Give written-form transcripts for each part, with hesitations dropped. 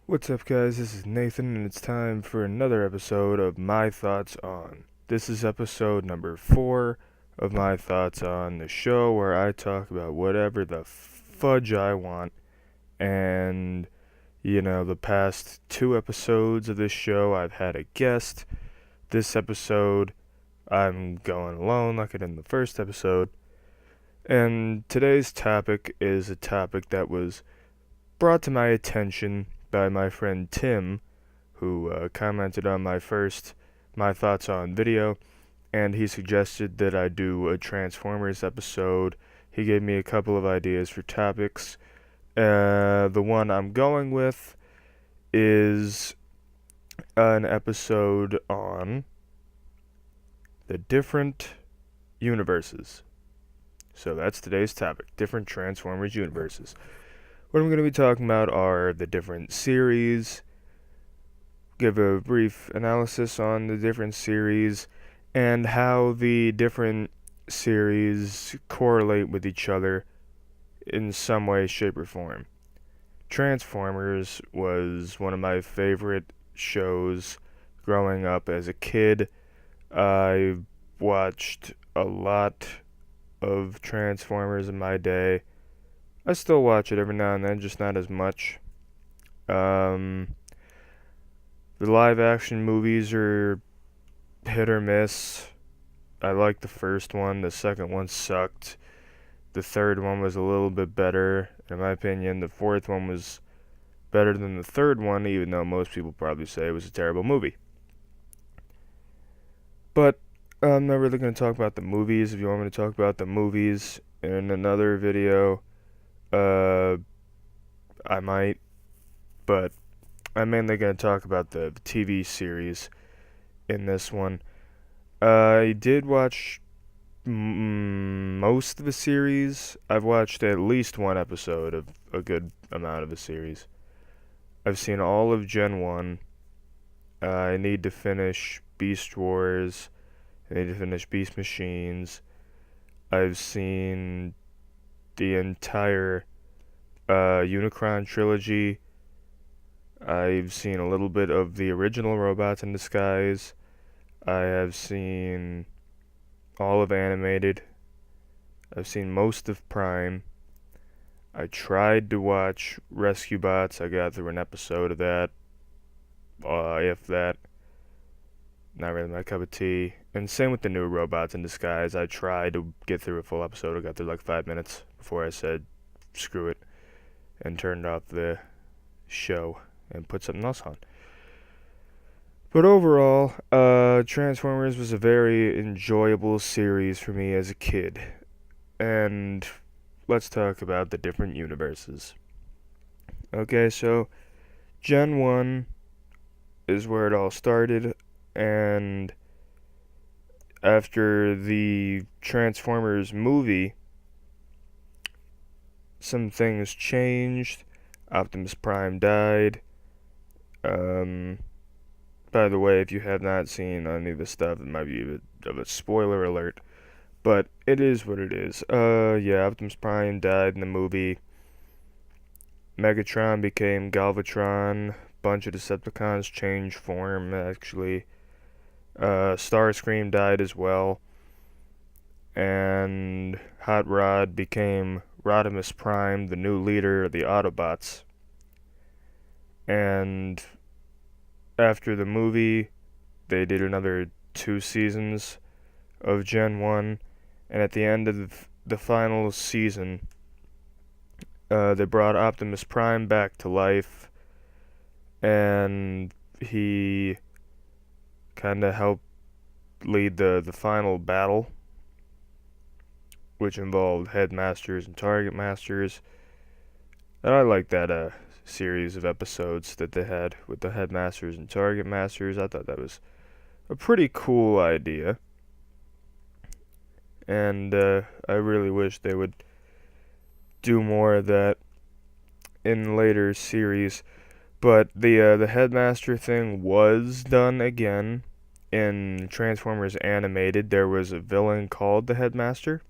What's up, guys? This is Nathan, and it's time for another episode of My Thoughts On. This is episode number 4 of My Thoughts On, the show where I talk about whatever the fudge I want. And, the past 2 episodes of this show, I've had a guest. This episode, I'm going alone, like I did in the first episode. And today's topic is a topic that was brought to my attention by my friend Tim, who commented on my first My Thoughts On video, and he suggested that I do a Transformers episode. He gave me a couple of ideas for topics. The one I'm going with is an episode on the different universes. So that's today's topic, different Transformers universes. What I'm going to be talking about are the different series, give a brief analysis on the different series, and how the different series correlate with each other in some way, shape, or form. Transformers was one of my favorite shows growing up as a kid. I watched a lot of Transformers in my day. I still watch it every now and then, just not as much. The live action movies are hit or miss. I liked the first one, the second one sucked. The third one was a little bit better, in my opinion. The fourth one was better than the third one, even though most people probably say it was a terrible movie. But I'm not really going to talk about the movies. If you want me to talk about the movies in another video, I might, but I'm mainly going to talk about the TV series in this one. I did watch most of the series. I've watched at least one episode of a good amount of the series. I've seen all of Gen 1. I need to finish Beast Wars. I need to finish Beast Machines. I've seen the entire Unicron Trilogy. I've seen a little bit of the original Robots in Disguise. I have seen all of Animated. I've seen most of Prime. I tried to watch Rescue Bots. I got through an episode of that. If that. Not really my cup of tea. And same with the new Robots in Disguise. I tried to get through a full episode. I got through like 5 minutes before I said, screw it, and turned off the show and put something else on. But overall, Transformers was a very enjoyable series for me as a kid. And let's talk about the different universes. Okay, so Gen 1 is where it all started, and after the Transformers movie, some things changed. Optimus Prime died. By the way, if you have not seen any of the stuff, it might be a bit of a spoiler alert, but it is what it is. Yeah, Optimus Prime died in the movie. Megatron became Galvatron. Bunch of Decepticons changed form, actually. Starscream died as well. And Hot Rod became Rodimus Prime, the new leader of the Autobots. And after the movie, they did another 2 seasons of Gen 1. And at the end of the final season, they brought Optimus Prime back to life. And he kind of helped lead the final battle, which involved Headmasters and Target Masters. And I like that series of episodes that they had with the Headmasters and Target Masters. I thought that was a pretty cool idea. And I really wish they would do more of that in later series. But the Headmaster thing was done again in Transformers Animated. There was a villain called the Headmaster,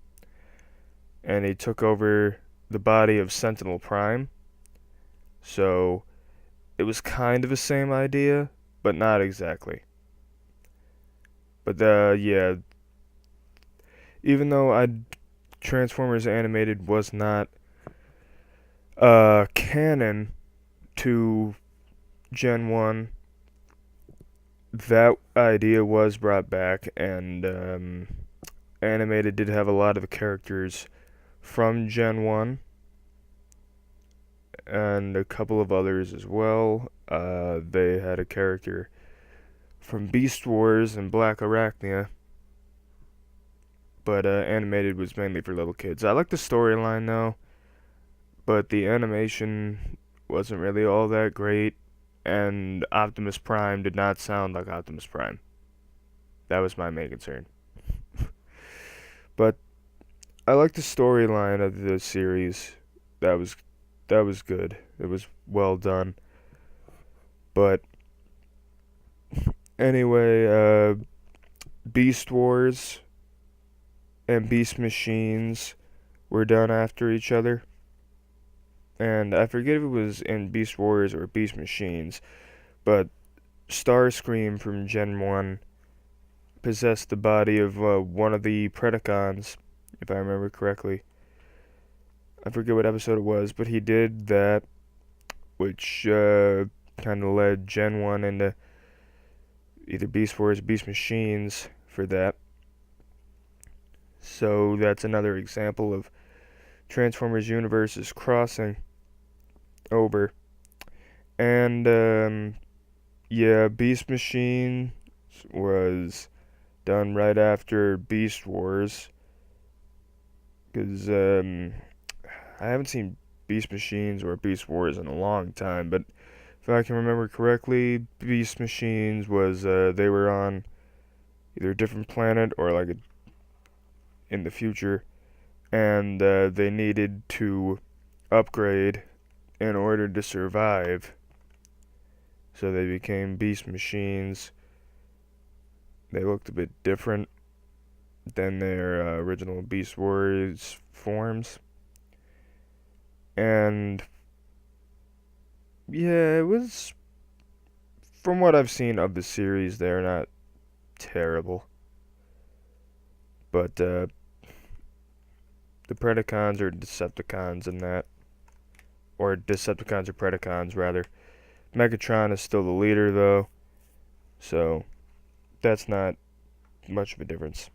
and he took over the body of Sentinel Prime. So it was kind of the same idea, but not exactly. But yeah, even though Transformers Animated was not canon to Gen 1, that idea was brought back, and Animated did have a lot of the characters from Gen 1 and a couple of others as well. They had a character from Beast Wars and Black Arachnia, but Animated was mainly for little kids. I like the storyline though, but the animation wasn't really all that great, and Optimus Prime did not sound like Optimus Prime. That was my main concern. But I like the storyline of the series. That was that was good. It was well done. But anyway, Beast Wars and Beast Machines were done after each other. And I forget if it was in Beast Wars or Beast Machines, but Starscream from Gen 1 possessed the body of one of the Predacons, if I remember correctly. I forget what episode it was, but he did that, which kind of led Gen 1 into either Beast Wars or Beast Machines for that. So that's another example of Transformers universes crossing over. And yeah, Beast Machine was done right after Beast Wars, because I haven't seen Beast Machines or Beast Wars in a long time, but if I can remember correctly, Beast Machines was they were on either a different planet or like in the future, and they needed to upgrade in order to survive. So they became Beast Machines. They looked a bit different than their original Beast Wars forms. And yeah, it was, from what I've seen of the series, they're not terrible. But the Predacons are Decepticons in that. Or Decepticons or Predacons, rather. Megatron is still the leader, though. So, that's not much of a difference.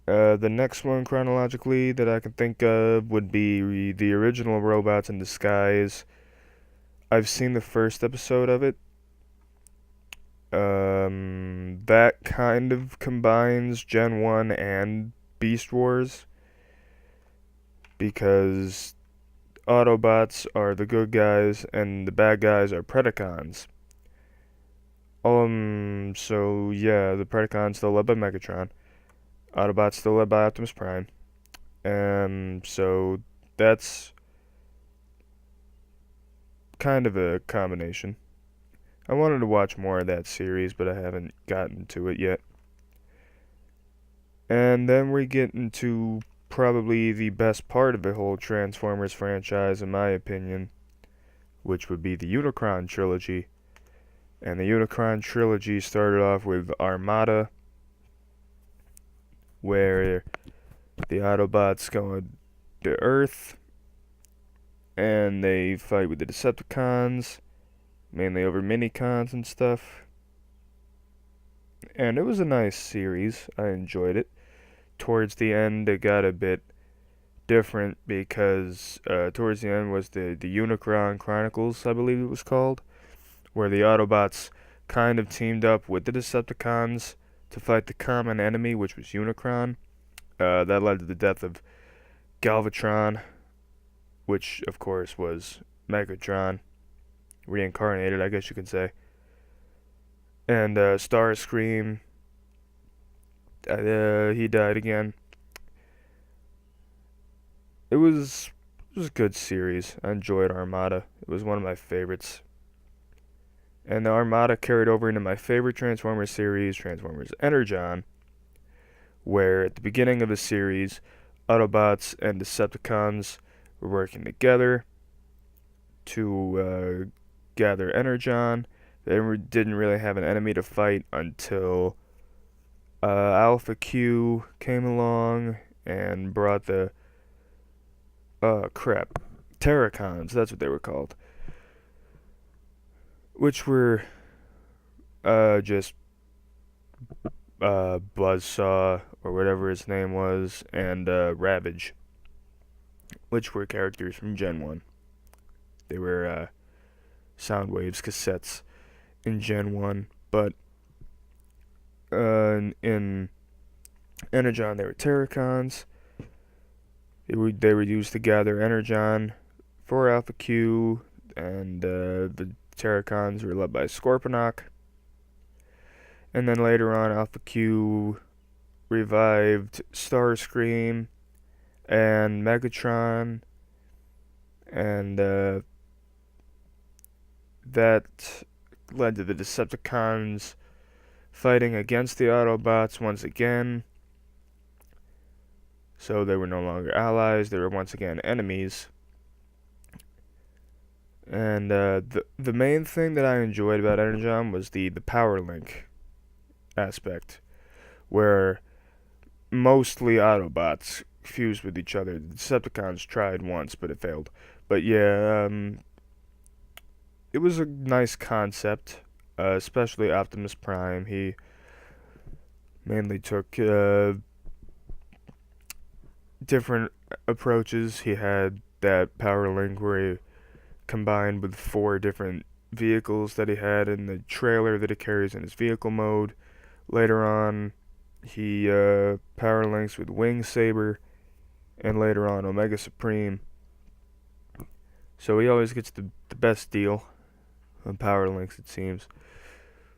The next one, chronologically, that I can think of would be the original Robots in Disguise. I've seen the first episode of it. That kind of combines Gen 1 and Beast Wars, because Autobots are the good guys and the bad guys are Predacons. So yeah, the Predacons still led by Megatron. Autobots still led by Optimus Prime. So that's kind of a combination. I wanted to watch more of that series, but I haven't gotten to it yet. And then we get into probably the best part of the whole Transformers franchise, in my opinion, which would be the Unicron Trilogy. And the Unicron Trilogy started off with Armada, where the Autobots go to Earth, and they fight with the Decepticons, mainly over Minicons and stuff. And it was a nice series. I enjoyed it. Towards the end, it got a bit different, because towards the end was the Unicron Chronicles, I believe it was called, where the Autobots kind of teamed up with the Decepticons to fight the common enemy, which was Unicron. That led to the death of Galvatron, which of course was Megatron, reincarnated, I guess you could say. And Starscream, he died again. It was a good series. I enjoyed Armada. It was one of my favorites. And the Armada carried over into my favorite Transformers series, Transformers Energon, where at the beginning of the series, Autobots and Decepticons were working together to gather Energon. They didn't really have an enemy to fight until Alpha Q came along and brought the Terracons. That's what they were called, which were just Buzzsaw or whatever his name was, and Ravage, which were characters from Gen 1. They were Soundwave's cassettes in Gen 1, but in Energon they were Terracons. They were used to gather Energon for Alpha Q, and the Terracons were led by Scorponok. And then later on, Alpha Q revived Starscream and Megatron, and that led to the Decepticons fighting against the Autobots once again. So they were no longer allies, they were once again enemies. And the main thing that I enjoyed about Energon was the power link aspect, where mostly Autobots fused with each other. The Decepticons tried once, but it failed. But yeah, it was a nice concept, especially Optimus Prime. He mainly took different approaches. He had that power link where he combined with 4 different vehicles that he had in the trailer that he carries in his vehicle mode. Later on, he power links with Wing Saber, and later on Omega Supreme. So he always gets the best deal on power links, it seems.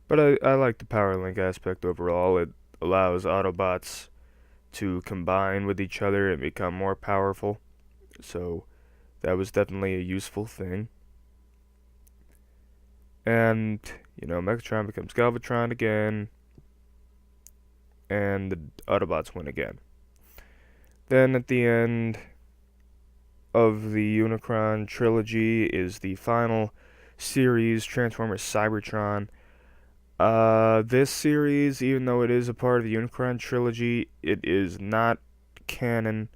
But I like the power link aspect overall. It allows Autobots to combine with each other and become more powerful. So that was definitely a useful thing. And, Megatron becomes Galvatron again, and the Autobots win again. Then at the end of the Unicron Trilogy is the final series, Transformers Cybertron. This series, even though it is a part of the Unicron Trilogy, it is not canon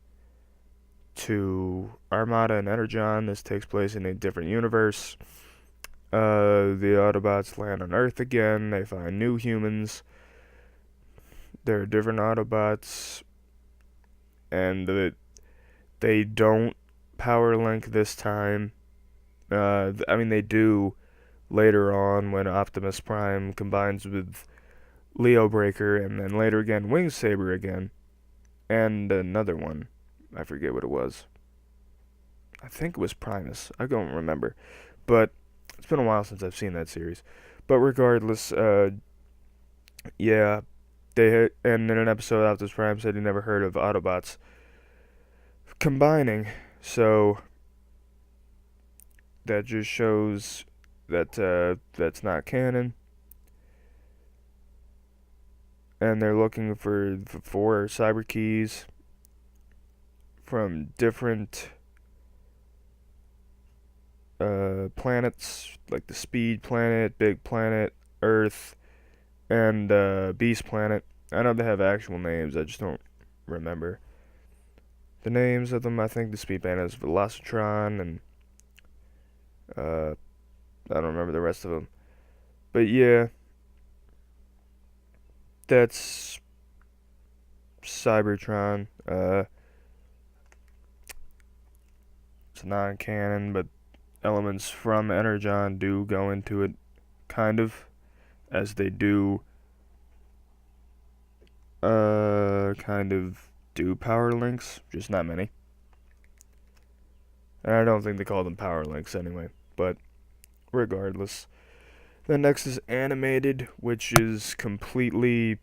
to Armada and Energon. This takes place in a different universe. The Autobots land on Earth again. They find new humans. There are different Autobots, and they don't power link this time. They do later on when Optimus Prime combines with Leo Breaker, and then later again Wing Saber again, and another one. I forget what it was. I think it was Primus. I don't remember. But it's been a while since I've seen that series. But regardless, yeah, and in an episode, Optimus Prime said he never heard of Autobots combining. So that just shows that that's not canon. And they're looking for 4 cyber keys from different planets, like the Speed Planet, Big Planet, Earth, and Beast Planet. I know they have actual names, I just don't remember the names of them. I think the Speed Planet is Velocitron, and I don't remember the rest of them. But yeah, that's Cybertron. It's non-canon, but elements from Energon do go into it, kind of, as they do kind of do power links, just not many. And I don't think they call them power links anyway, but regardless. The next is animated, which is completely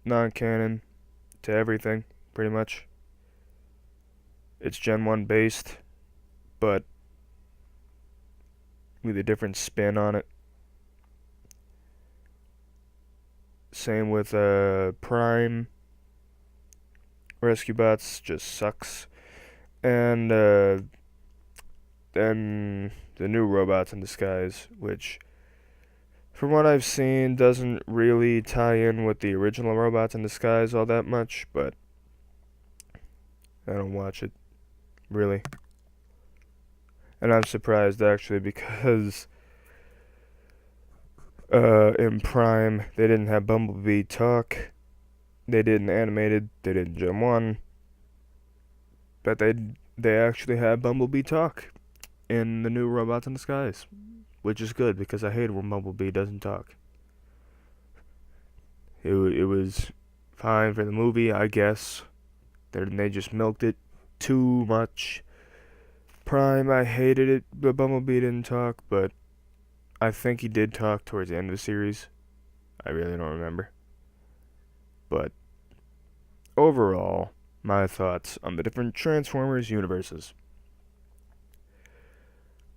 non-canon to everything, pretty much. It's Gen 1 based, but with a different spin on it. Same with Prime. Rescue Bots just sucks. And and the new Robots in Disguise, which, from what I've seen, doesn't really tie in with the original Robots in Disguise all that much, but I don't watch it, really. And I'm surprised, actually, because in Prime, they didn't have Bumblebee talk. They didn't animated, they didn't Gen 1, but they actually had Bumblebee talk in the new Robots in Disguise, which is good because I hate when Bumblebee doesn't talk. It was fine for the movie, I guess. They just milked it too much. Prime, I hated it, but Bumblebee didn't talk, but I think he did talk towards the end of the series. I really don't remember. But overall, my thoughts on the different Transformers universes.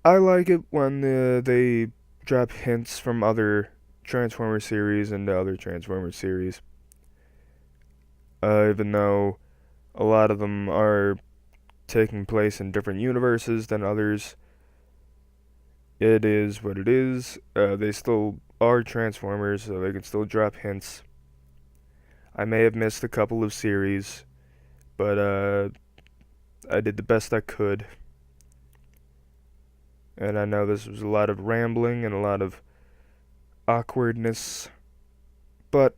I like it when they drop hints from other Transformer series into other Transformer series. Even though a lot of them are taking place in different universes than others, it is what it is. They still are Transformers, so they can still drop hints. I may have missed a couple of series, but I did the best I could. And I know this was a lot of rambling and a lot of awkwardness, but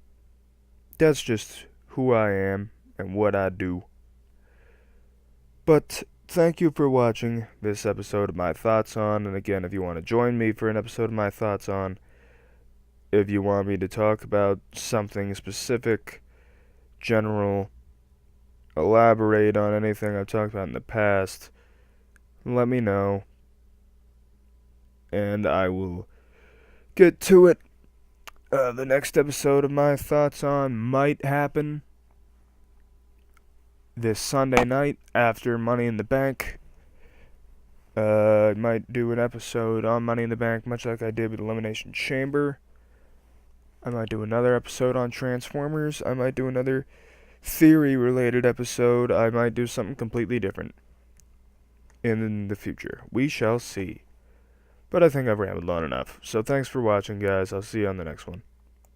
that's just who I am and what I do. But thank you for watching this episode of My Thoughts On. And again, if you want to join me for an episode of My Thoughts On, if you want me to talk about something specific, general, elaborate on anything I've talked about in the past, let me know. And I will get to it. The next episode of My Thoughts On might happen this Sunday night after Money in the Bank. I might do an episode on Money in the Bank, much like I did with Elimination Chamber. I might do another episode on Transformers. I might do another theory-related episode. I might do something completely different in the future. We shall see. But I think I've rambled on enough. So thanks for watching, guys. I'll see you on the next one.